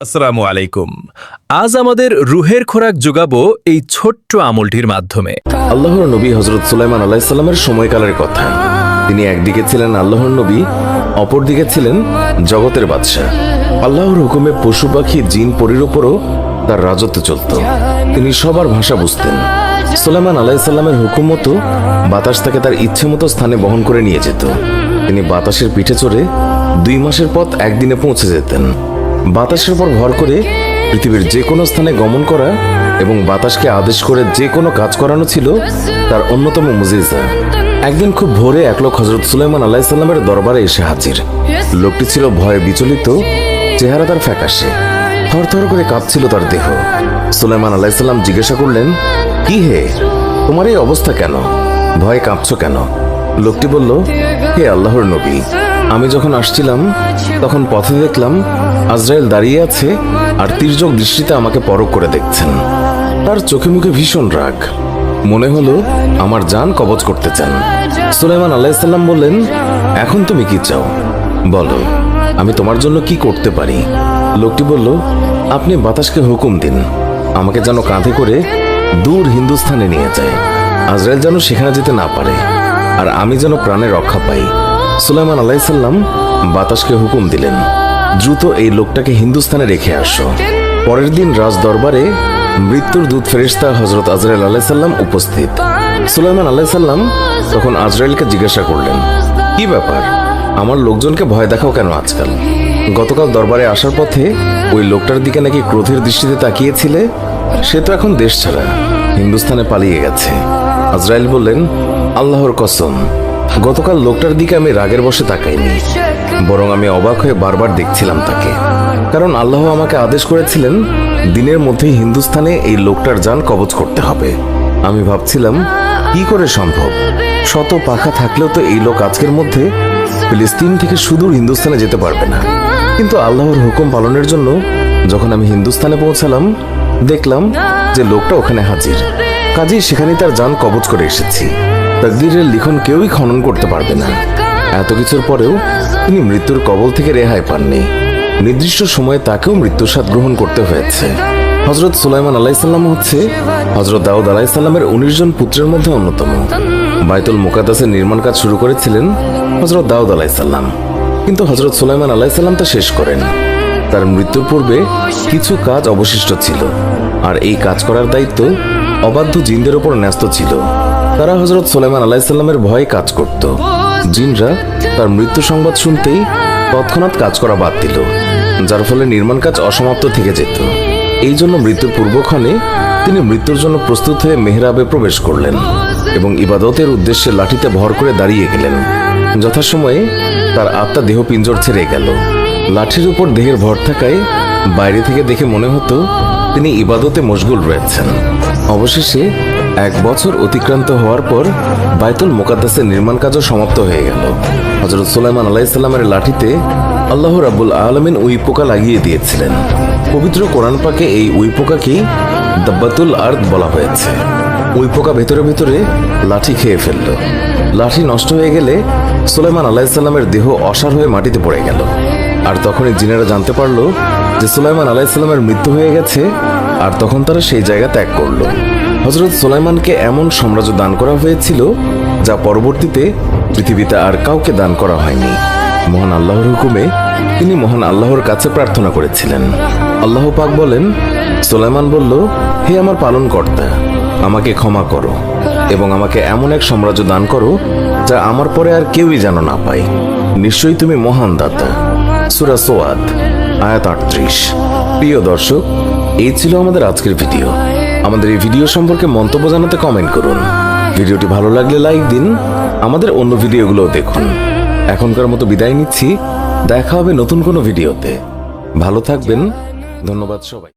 আসসালামু আলাইকুম। আজ আমাদের রুহের খোরাক যোগাবো এই ছোট্ট আমলটির মাধ্যমে। আল্লাহর নবী হযরত সুলাইমান আলাইহিস সালামের সময়কালের কথা। তিনি একদিকে ছিলেন আল্লাহর নবী, অপরদিকে ছিলেন জগতের বাদশাহ। আল্লাহর হুকুমে পশু পাখি জিন পরীর উপরও তার রাজত্ব চলত। তিনি সবার ভাষা বুঝতেন। সুলাইমান আলাইহিস সালামের হুকুম মতো বাতাস তাকে তার ইচ্ছে মতো স্থানে বহন করে নিয়ে যেত। তিনি বাতাসের পিঠে চড়ে 2 মাসের পথ একদিনে পৌঁছে যেতেন। বাতাসের উপর ভর করে পৃথিবীর যে কোনো স্থানে গমন করা এবং বাতাসকে আদেশ করে যে কোনো কাজ করানো ছিল তার অন্যতম মুজিজা। একদিন খুব ভোরে এক লোক হযরত সুলাইমান আলাইহিস সালামের দরবারে এসে হাজির। লোকটি ছিল ভয়ে বিচলিত, চেহারা তার ফ্যাকাশে, থরথর করে কাঁপছিল তার দেহ। সুলাইমান আলাইহিস সালাম জিজ্ঞাসা করলেন, কি হে, তোমার এই অবস্থা কেন? ভয়ে কাঁপছো কেন? লোকটি বলল, হে আল্লাহর নবী, আমি যখন আসছিলাম তখন পথে দেখলাম আজরাইল দাঁড়িয়ে আছে আর তির্যক দৃষ্টিতে আমাকে পরখ করে দেখছেন। তার চোখে মুখে ভীষণ রাগ, মনে হলো আমার জান কবজ করতে চান। সুলাইমান আলাইহিস সালাম বললেন, এখন তুমি কি চাও বলো, আমি তোমার জন্য কি করতে পারি? লোকটি বলল, আপনি বাতাসকে হুকুম দিন আমাকে যেন কাঁধে করে দূর হিন্দুস্থানে নিয়ে যায়, আজরাইল যেন সেখানে যেতে না পারে, আর আমি যেন প্রাণে রক্ষা পাই। সুলাইমান আলাইহিস সালাম বাতাসকে হুকুম দিলেন, দ্রুত এই লোকটাকে হিন্দুস্তানে রেখে আসো। পরের দিন রাজ দরবারে মৃত্যুর দূত ফেরেশতা হযরত আজরাইল আলাইহিস সালাম উপস্থিত। সুলাইমান আলাইহিস সালাম তখন আজরাইলকে জিজ্ঞাসা করলেন, কি ব্যাপার, আমার লোকজনকে ভয় দেখাও কেন আজকাল? গতকাল দরবারে আসার পথে ওই লোকটার দিকে নাকি ক্রোধের দৃষ্টিতে তাকিয়েছিলে, সে তো এখন দেশ ছাড়া হিন্দুস্তানে পালিয়ে গেছে। আজরাইল বললেন, আল্লাহর কসম, গতকাল লোকটার দিকে আমি রাগের বশে তাকাইনি, বরং আমি অবাক হয়ে বারবার দেখছিলাম তাকে। কারণ আল্লাহ আমাকে আদেশ করেছিলেন দিনের মধ্যেই হিন্দুস্তানে এই লোকটার জান কবজ করতে হবে। আমি ভাবছিলাম কি করে সম্ভব, শত পাখা থাকলেও তো এই লোক আজকের মধ্যে ফিলিস্তিন থেকে সুদূর হিন্দুস্তানে যেতে পারবে না। কিন্তু আল্লাহর হুকুম পালনের জন্য যখন আমি হিন্দুস্তানে পৌঁছালাম, দেখলাম যে লোকটা ওখানে হাজির, কাজেই সেখানে তার জান কবজ করে এসেছি। তাকদীরের লিখন কেউই খনন করতে পারবে না। এত কিছুর পরেও তিনি মৃত্যুর কবল থেকে রেহাই পাননি। নির্দিষ্ট সময়ে তাকেও মৃত্যুর স্বাদ গ্রহণ করতে হয়েছে। হযরত সুলাইমান আলাইহিস সালাম হচ্ছে হযরত দাউদ আলাইহিস সালামের 19 জন পুত্রের মধ্যে অন্যতম। বাইতুল মুকাদ্দাসের নির্মাণ কাজ শুরু করেছিলেন হযরত দাউদ আলাইহিস সালাম, কিন্তু হযরত সুলাইমান আলাইহিস সালাম তা শেষ করেন। তার মৃত্যুর পূর্বে কিছু কাজ অবশিষ্ট ছিল, আর এই কাজ করার দায়িত্ব অবাধ্য জিনদের উপর ন্যস্ত ছিল। তারা হযরত সুলাইমান আলাইহিস সালামের ভয়ে কাজ করত। জিনরা তার মৃত্যু সংবাদ শুনতেই তৎক্ষণাৎ কাজ করা বাদ দিল, যার ফলে নির্মাণ কাজ অসমাপ্ত থেকে যেত। এই জন্য মৃত্যুর পূর্বক্ষণে তিনি মৃত্যুর জন্য প্রস্তুত হয়ে মেহরাবে প্রবেশ করলেন এবং ইবাদতের উদ্দেশ্যে লাঠিতে ভর করে দাঁড়িয়ে গেলেন। যথাসময়ে তার আত্মা দেহ পিঞ্জর ছেড়ে গেল। লাঠির উপর দেহের ভর থাকায় বাইরে থেকে দেখে মনে হতো তিনি ইবাদতে মশগুল রয়েছেন। অবশেষে 1 বছর অতিক্রান্ত হওয়ার পর বাইতুল মুকাদ্দাসের নির্মাণ কাজও সমাপ্ত হয়ে গেল। হযরত সুলাইমান আলাইহিস সালামের লাঠিতে আল্লাহ রাব্বুল আলামিন উই পোকা লাগিয়ে দিয়েছিলেন। পবিত্র কোরআন পাকে এই উই পোকাকেই দাব্বাতুল আরদ বলা হয়েছে। উই পোকা ভেতরে ভেতরে লাঠি খেয়ে ফেলল। লাঠি নষ্ট হয়ে গেলে সুলাইমান আলাইহিস সালামের দেহ অসাড় হয়ে মাটিতে পড়ে গেল। আর তখনই জিনেরা জানতে পারল যে সুলাইমান আলাইহিস সালামের মৃত্যু হয়ে গেছে, আর তখন তারা সেই জায়গা ত্যাগ করল। হযরত সুলাইমানকে এমন সাম্রাজ্য দান করা হয়েছিল যা পরবর্তীতে পৃথিবীতে আর কাউকে দান করা হয়নি। মহান আল্লাহর হুকুমে তিনি মহান আল্লাহর কাছে প্রার্থনা করেছিলেন। আল্লাহ পাক বলেন, সুলাইমান বলল, হে আমার পালনকর্তা, আমাকে ক্ষমা করো এবং আমাকে এমন এক সাম্রাজ্য দান করো যা আমার পরে আর কেউই যেন না পায়। নিশ্চয়ই তুমি মহান দাতা। সূরা সোয়াদ আয়াত 38। প্রিয় দর্শক, এই ছিল আমাদের আজকের ভিডিও। আমাদের এই ভিডিও সম্পর্কে মন্তব্য জানাতে কমেন্ট করুন। ভিডিওটি ভালো লাগলে লাইক দিন। আমাদের অন্য ভিডিওগুলোও দেখুন। এখনকার মতো বিদায় নিচ্ছি, দেখা হবে নতুন কোনো ভিডিওতে। ভালো থাকবেন, ধন্যবাদ সবাই।